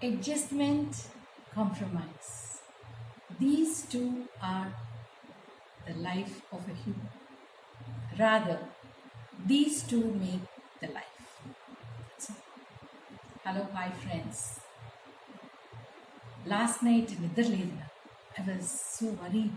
Adjustment, compromise. These two are the life of a human. Rather, these two make the life. Hello, hi friends. Last night I was so worried.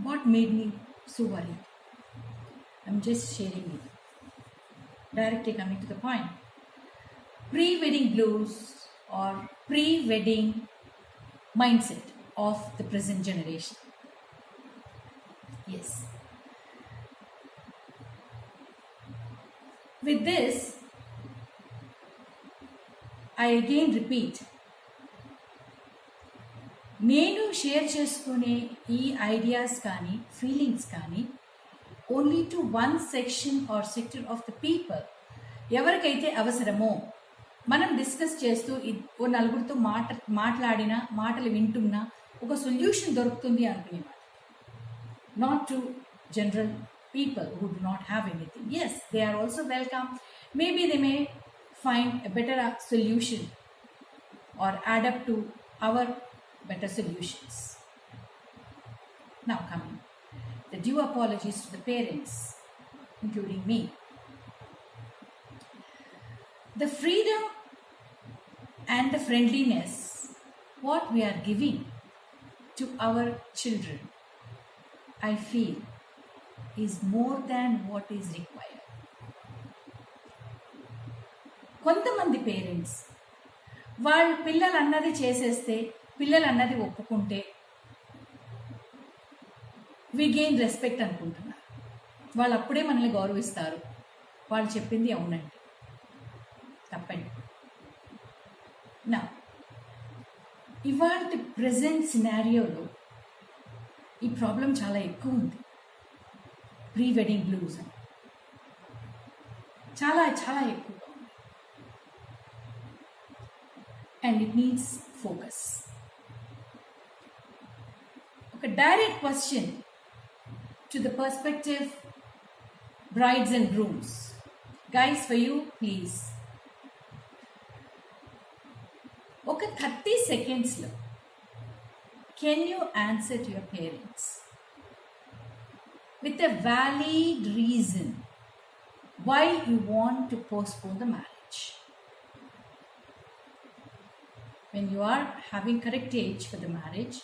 What made me so worried? I'm just sharing it. Directly coming to the point. Pre-wedding blues or pre-wedding mindset of the present generation. Yes. With this, I again repeat, నేను share చేసుకునే ఈ ideas కానీ feelings కానీ only to one section or sector of the people. ఎవరికైతే అవసరమో మనం discuss చేస్తూ ఓ నలుగురితో మాట్లాడిన మాటలు వింటున్నా ఒక సొల్యూషన్ దొరుకుతుంది అనుకునేవాడు. Not to general people who do not have anything. Yes, they are also welcome. Maybe they may find a better solution or add up to our better solutions. Now coming, the due apologies to the parents, including me. The freedom and the friendliness what we are giving to our children, I feel, is more than what is required. కొంతమంది parents వాళ్ళు పిల్లలు అన్నది చేసేస్తే, పిల్లలు అన్నది ఒప్పుకుంటే వి gain respect అనుకుంటున్నారు. వాళ్ళు అప్పుడే మనల్ని గౌరవిస్తారు. వాళ్ళు చెప్పింది అవునండి, తప్పండి. నా ఇవాళ ప్రెజెంట్ సినారియోలో ఈ ప్రాబ్లం చాలా ఎక్కువ ఉంది. ప్రీ వెడ్డింగ్ బ్లూస్ అని చాలా చాలా ఎక్కువగా ఉంది. And it needs focus. ఒక direct question to the perspective brides and grooms. Guys, for you please, ఒక 30 సెకండ్స్లో can you answer to your parents with a valid reason why you want to postpone the marriage? When you are having correct age for the marriage,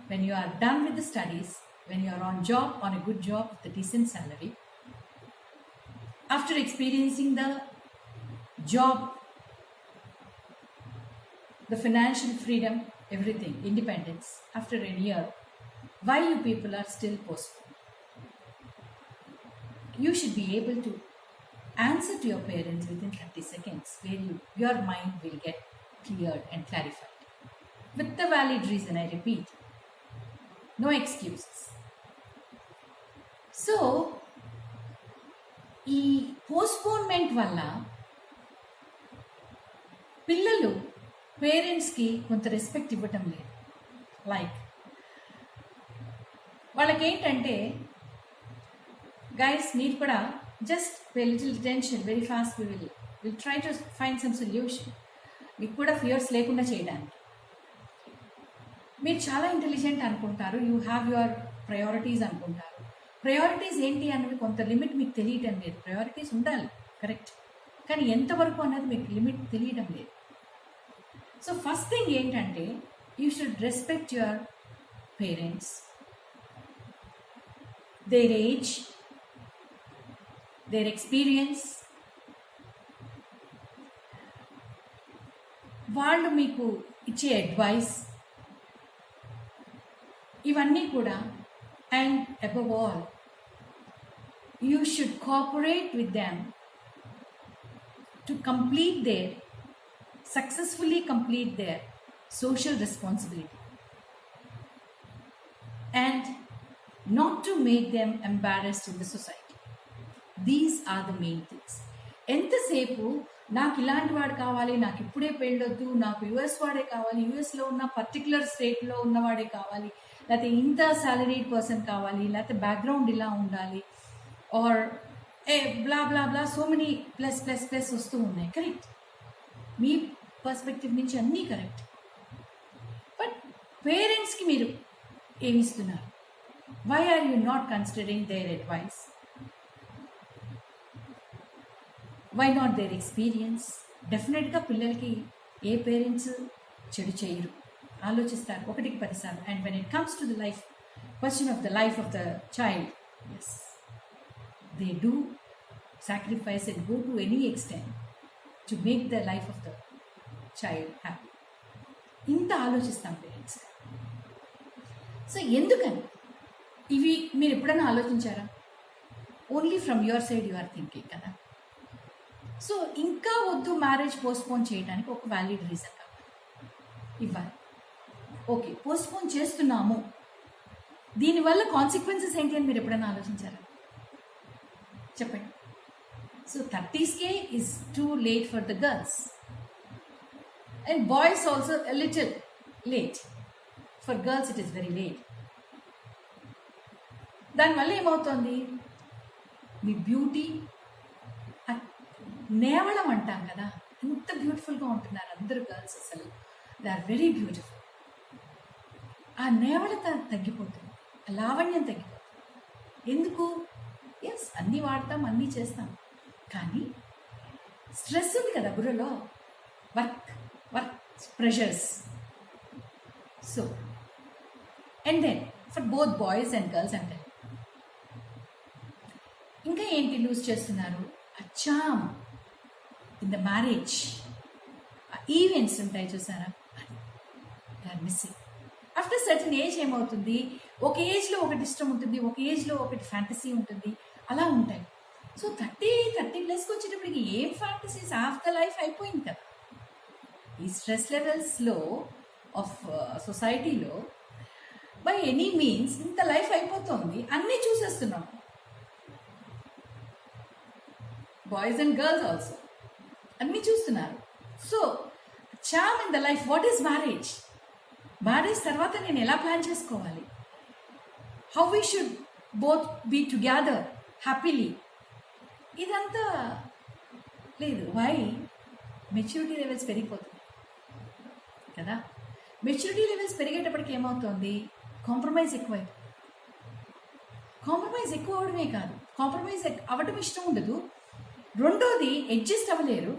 when you are done with the studies, when you are on job, on a good job with a decent salary, after experiencing the job, the financial freedom, everything, independence, after a year, why you people are still postponing? You should be able to answer to your parents within 30 seconds, where your mind will get cleared and clarified. With the valid reason, I repeat. No excuses. So, ఈ postponement వల్ల పిల్లలు పేరెంట్స్కి కొంత respect ఇవ్వటం లేదు. Like వాళ్ళకేంటంటే, guys, need kuda just pay little attention, very fast we'll try to find some solution. మీకు కూడా ఫియర్స్ లేకుండా చేయడానికి. మీరు చాలా ఇంటెలిజెంట్ అనుకుంటారు, యూ హ్యావ్ యువర్ ప్రయారిటీస్ అనుకుంటారు. ప్రయారిటీస్ ఏంటి అన్నది కొంత లిమిట్ మీకు తెలియటం లేదు. ప్రయారిటీస్ ఉండాలి, కరెక్ట్, కానీ ఎంతవరకు అన్నది మీకు లిమిట్ తెలియడం లేదు. సో ఫస్ట్ థింగ్ ఏంటంటే, you should respect your parents, their age, their experience. వాళ్ళు మీకు ఇచ్చే అడ్వైస్, ఇవన్నీ కూడా. And above all, you should cooperate with them to complete their successfully complete their social responsibility and not to make them embarrassed in the society. These are the main things. ఎంతసేపు నాకు ఇలాంటి వాడు కావాలి, నాకు ఇప్పుడే పెళ్ళొద్దు, నాకు యుఎస్ వాడే కావాలి, యుఎస్లో ఉన్న పర్టికులర్ స్టేట్లో ఉన్నవాడే కావాలి, లేకపోతే ఇంత సాలరీడ్ పర్సన్ కావాలి, లేకపోతే బ్యాక్గ్రౌండ్ ఇలా ఉండాలి, or blah blah blah, so many plus plus plus వస్తూ ఉన్నాయి. కరెక్ట్, మీ పర్స్పెక్టివ్ నుంచి అన్నీ కరెక్ట్. బట్ పేరెంట్స్కి మీరు ఏమిస్తున్నారు? Why are you not considering their advice? Why not their experience? డెఫినెట్గా పిల్లలకి ఏ పేరెంట్స్ చెడు చేయరు, ఆలోచిస్తారు 1కి 10 సార్లు. And when it comes to the life question of the life of the child, yes, they do sacrifice and go to any extent to make the life of the child happy. ఇంత ఆలోచిస్తాం parents. So ఎందుకని ఇవి మీరు ఎప్పుడైనా ఆలోచించారా? Only from your side you are thinking కదా. So ఇంకా వద్దు మ్యారేజ్ పోస్ట్పోన్ చేయడానికి ఒక వ్యాలిడ్ రీజన్ కావాలి, ఇవ్వాలి. ఓకే, పోస్ట్పోన్ చేస్తున్నాము, దీనివల్ల కాన్సిక్వెన్సెస్ ఏంటి అని మీరు ఎప్పుడైనా ఆలోచించారా? చెప్పండి. So 30s is too late for the girls, and boys also a little late. For girls it is very late. దానివల్ల ఏమవుతుంది? మీ బ్యూటీ నేవళం అంటాం కదా, ఎంత బ్యూటిఫుల్గా ఉంటున్నారు అందరూ గర్ల్స్, అసలు దే ఆర్ వెరీ బ్యూటిఫుల్. ఆ నేవళత తగ్గిపోతుంది, ఆ లావణ్యం తగ్గిపోతుంది. ఎందుకు? ఎస్, అన్నీ వాడతాం, అన్నీ చేస్తాం, కానీ స్ట్రెస్ ఉంది కదా బుర్రలో, work pressures. So and then for both boys and girls అంటే ఇంకా ఏంటి లూజ్ చేస్తున్నారు? అచ్చాం ఇన్ ద మ్యారేజ్ ఈవెంట్స్ ఉంటాయి చూసారా, they are missing. After certain age ఏమవుతుంది? ఒక ఏజ్లో ఒకటి ఇష్టం ఉంటుంది, ఒక ఏజ్లో ఒకటి ఫ్యాంటసీ ఉంటుంది, అలా ఉంటాయి. సో 30+ వచ్చేటప్పటికి ఏం ఫ్యాంటసీస్, హాఫ్ ద లైఫ్ అయిపోయింది కదా. ఈ స్ట్రెస్ లెవెల్స్లో ఆఫ్ సొసైటీలో బై ఎనీ మీన్స్ ఇంత లైఫ్ అయిపోతుంది, అన్నీ చూసేస్తున్నాం. బాయ్స్ అండ్ గర్ల్స్ ఆల్సో అన్నీ చూస్తున్నారు. So charm in the life, what is marriage? Marriage తర్వాత నేను ఎలా ప్లాన్ చేసుకోవాలి? How we should both be together happily, ఇదంతా లేదు. వై? మెచ్యూరిటీ లెవెల్స్ పెరిగిపోతుంది కదా. మెచ్యూరిటీ లెవెల్స్ పెరిగేటప్పటికి ఏమవుతుంది? కాంప్రమైజ్ ఎక్కువైపోతుంది. కాంప్రమైజ్ ఎక్కువ అవడమే కాదు, కాంప్రమైజ్ అవ్వడం ఇష్టం ఉండదు, రెండోది అడ్జస్ట్ అవ్వలేరు,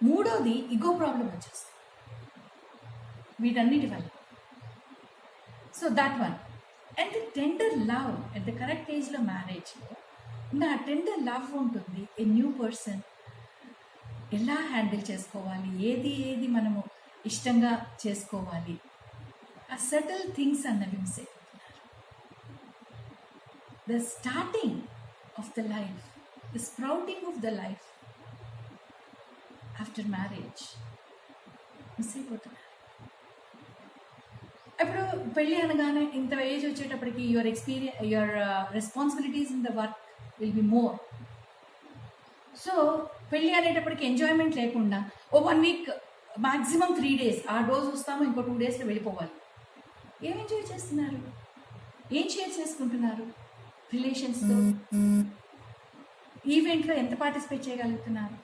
మూడోది ఇగో ప్రాబ్లం వచ్చేస్తుంది వీటన్నిటి వల్ల. So that one. And the tender love at the correct ఏజ్లో మ్యారేజ్లో నా టెండర్ లవ్ ఉంటుంది. ఏ న్యూ పర్సన్ ఎలా హ్యాండిల్ చేసుకోవాలి, ఏది మనము ఇష్టంగా చేసుకోవాలి, ఆ సటిల్ థింగ్స్ అన్నవి మిస్ అయిపోతున్నారు. The starting of the life, the sprouting of the life after marriage miss అయిపోతున్నారు. ఇప్పుడు పెళ్ళి అనగానే ఇంత ఏజ్ వచ్చేటప్పటికి your responsibilities in the work will be more. So పెళ్ళి అనేటప్పటికి ఎంజాయ్మెంట్ లేకుండా ఓ 1 వీక్ మ్యాక్సిమం 3 days ఆ డోస్ వస్తాము, ఇంకో 2 daysలో వెళ్ళిపోవాలి. ఏం ఎంజాయ్ చేస్తున్నారు? ఏం షేర్ చేసుకుంటున్నారు రిలేషన్స్తో? ఈవెంట్లో ఎంత పార్టిసిపేట్ చేయగలుగుతున్నారు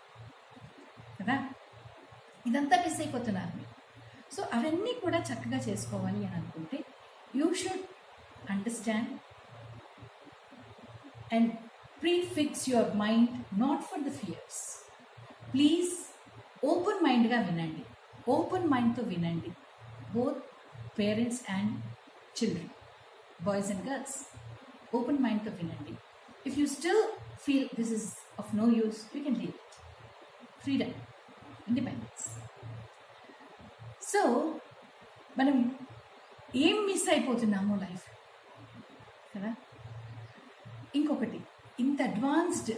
కదా? ఇదంతా మిస్ అయిపోతున్నారు మీరు. సో అవన్నీ కూడా చక్కగా చేసుకోవాలి అని అనుకుంటే you should understand and prefix your mind not for the fears. Please open మైండ్గా వినండి, ఓపెన్ మైండ్తో వినండి, both parents and children, boys and girls. Open మైండ్తో వినండి. If you still feel this is of no use, you can leave it. Freedom, independence. So మనం ఏం miss అయిపోతున్నామో life కదా. ఇంకొకటి, ఇంత అడ్వాన్స్డ్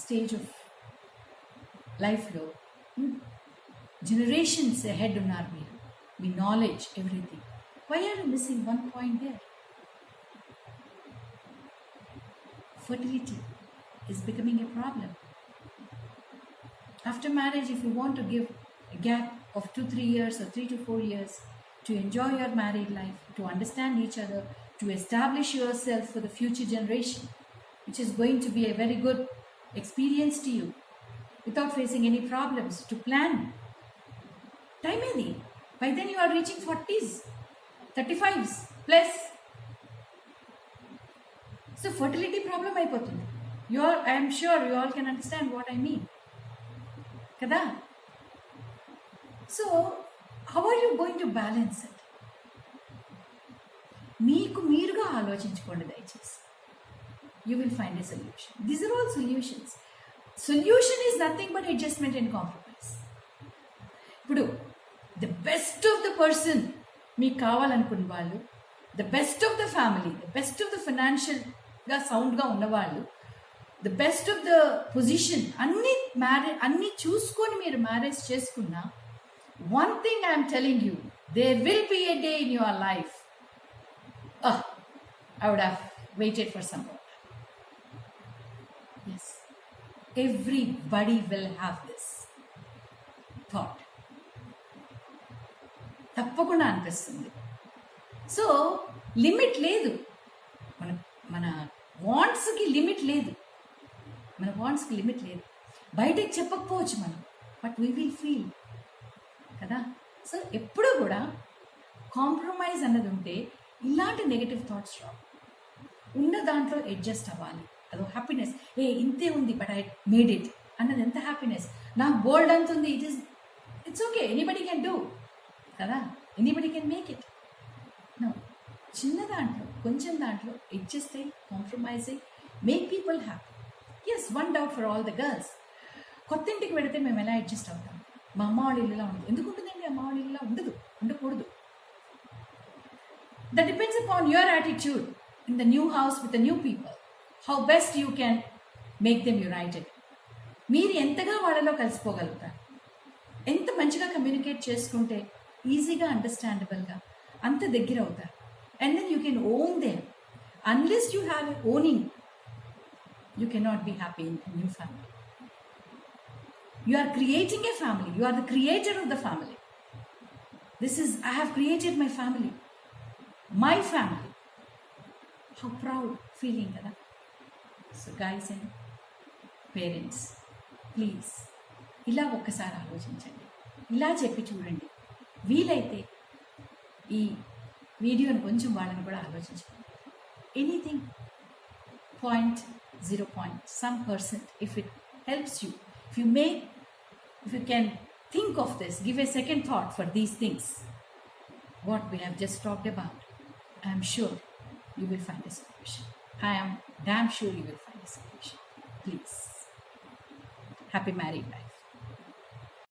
స్టేజ్ ఆఫ్ లైఫ్లో జనరేషన్స్ హెడ్ ఉన్నారు మీరు, మీ knowledge, everything. Why are you missing one point there? Fertility is becoming a problem. After marriage, if you want to give a gap of 2-3 years or 3 to 4 years to enjoy your married life, to understand each other, to establish yourself for the future generation, which is going to be a very good experience to you, without facing any problems, to plan time ఏది? By then you are reaching 40s, 35s plus. So fertility problem అయిపోతుంది. I'm sure you all can understand what I mean కదా. So how are you going to balance it? మీకు మీరుగా ఆలోచించుకోండి దయచేసి. You will find a solution. These are all solutions. Solution is nothing but adjustment and compromise. ఇప్పుడు the best of the person మీకు కావాలనుకున్న వాళ్ళు, the best of the family, the best of the ఫైనాన్షియల్గా సౌండ్గా ఉన్నవాళ్ళు, the best of the position అన్నీ చూసుకొని మీరు marriage చేసుకున్నా, one thing I am telling you, there will be a day in your life, I would have waited for some more. Yes, everybody will have this thought. తప్పకుండా అనిపిస్తుంది. So limit లేదు, మన వాంట్స్కి limit లేదు, బయటకు చెప్పకపోవచ్చు మనం, but we will feel కదా. So ఎప్పుడూ కూడా కాంప్రమైజ్ అన్నది ఉంటే ఇలాంటి నెగటివ్ థాట్స్ రావు. ఉన్న దాంట్లో అడ్జస్ట్ అవ్వాలి. అదో హ్యాపీనెస్. ఇంతే ఉంది బట్ ఐ మేడ్ ఇట్ అన్నది ఎంత హ్యాపీనెస్. నాకు బోల్డ్ అంత ఉంది, it's okay, anybody can do కదా, anybody can make it. No, చిన్న దాంట్లో కొంచెం దాంట్లో అడ్జస్ట్ అయ్యి కాంప్రమైజ్ అయ్యి make people happy. Yes, one doubt for all the girls. కొత్త ఇంటికి పెడితే మేము ఎలా అడ్జస్ట్ అవుతాం? మా అమ్మ వాళ్ళ ఇల్లులా ఉంటుంది. ఎందుకు ఉంటుందండి? అమ్మ వాళ్ళ ఇల్లులా ఉండకూడదు. That depends upon your attitude in the new house with the new people. How best you can make them United. మీరు ఎంతగా వాళ్ళలో కలిసిపోగలుగుతారు, ఎంత మంచిగా కమ్యూనికేట్ చేసుకుంటే ఈజీగా అండర్స్టాండబుల్గా అంత దగ్గర అవుతారు. And then you can own them. Unless you have owning, you cannot be happy in new family. You are creating a family. You are the creator of the family. I have created my family. My family. How proud feeling kada. So guys and parents, please, ఇలా ఒక్కసారి ఆలోచించండి, ఇలా చెప్పి చూడండి. వీలైతే ఈ వీడియోని కొంచెం వాళ్ళని కూడా ఆలోచించండి. Anything 0.0 some percent, if it helps you, if you can think of this, give a second thought for these things, what we have just talked about, I am sure you will find a solution. I am damn sure you will find a solution. Please. Happy married life.